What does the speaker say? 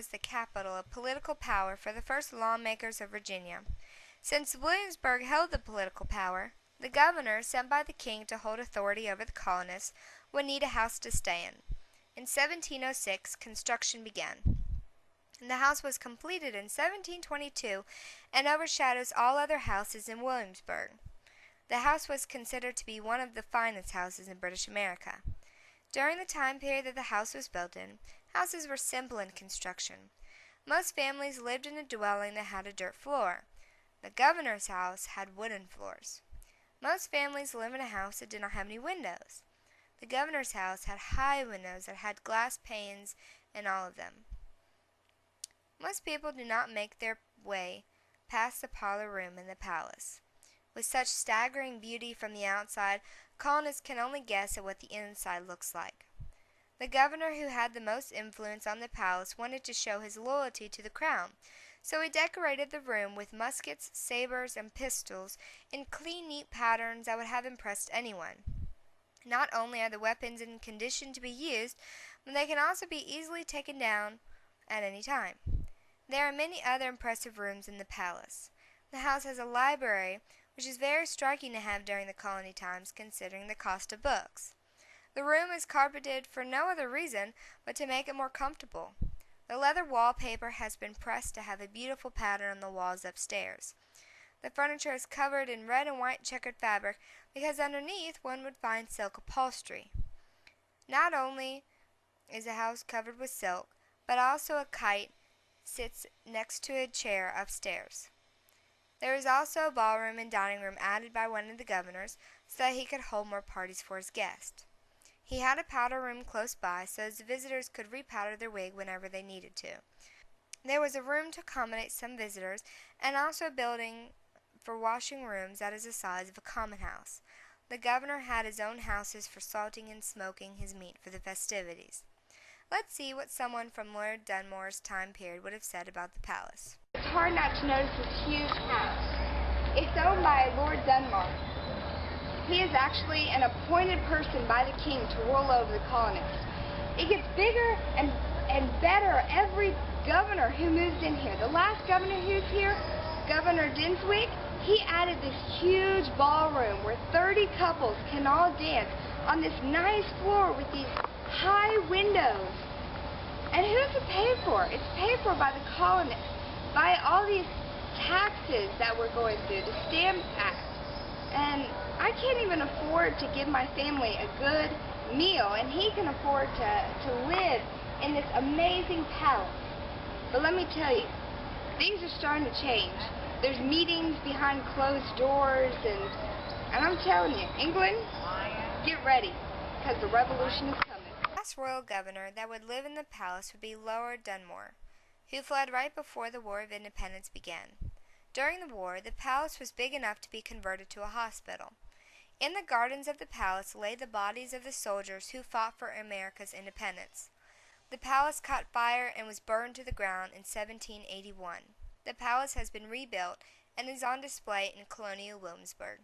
was the capital of political power for the first lawmakers of Virginia. Since Williamsburg held the political power, the governor sent by the king to hold authority over the colonists would need a house to stay in. In 1706, construction began. The house was completed in 1722 and overshadows all other houses in Williamsburg. The house was considered to be one of the finest houses in British America. During the time period that the house was built in, houses were simple in construction. Most families lived in a dwelling that had a dirt floor. The governor's house had wooden floors. Most families lived in a house that did not have any windows. The governor's house had high windows that had glass panes in all of them. Most people do not make their way past the parlor room in the palace. With such staggering beauty from the outside, colonists can only guess at what the inside looks like. The governor, who had the most influence on the palace, wanted to show his loyalty to the crown, so he decorated the room with muskets, sabers, and pistols in clean, neat patterns that would have impressed anyone. Not only are the weapons in condition to be used, but they can also be easily taken down at any time. There are many other impressive rooms in the palace. The house has a library, which is very striking to have during the colony times, considering the cost of books. The room is carpeted for no other reason but to make it more comfortable. The leather wallpaper has been pressed to have a beautiful pattern on the walls upstairs. The furniture is covered in red and white checkered fabric because underneath one would find silk upholstery. Not only is the house covered with silk, but also a kite sits next to a chair upstairs. There is also a ballroom and dining room added by one of the governors so that he could hold more parties for his guests. He had a powder room close by so his visitors could repowder their wig whenever they needed to. There was a room to accommodate some visitors and also a building for washing rooms that is the size of a common house. The governor had his own houses for salting and smoking his meat for the festivities. Let's see what someone from Lord Dunmore's time period would have said about the palace. It's hard not to notice this huge house. It's owned by Lord Dunmore. He is actually an appointed person by the king to rule over the colonists. It gets bigger and better every governor who moves in here. The last governor who's here, Governor Dinswick, he added this huge ballroom where 30 couples can all dance on this nice floor with these high windows. And who's it paid for? It's paid for by the colonists, by all these taxes that we're going through, the Stamp Act. And I can't even afford to give my family a good meal, and he can afford to live in this amazing palace. But let me tell you, things are starting to change. There's meetings behind closed doors, and I'm telling you, England, get ready, because the revolution is coming. The last royal governor that would live in the palace would be Lord Dunmore, who fled right before the War of Independence began. During the war, the palace was big enough to be converted to a hospital. In the gardens of the palace lay the bodies of the soldiers who fought for America's independence. The palace caught fire and was burned to the ground in 1781. The palace has been rebuilt and is on display in Colonial Williamsburg.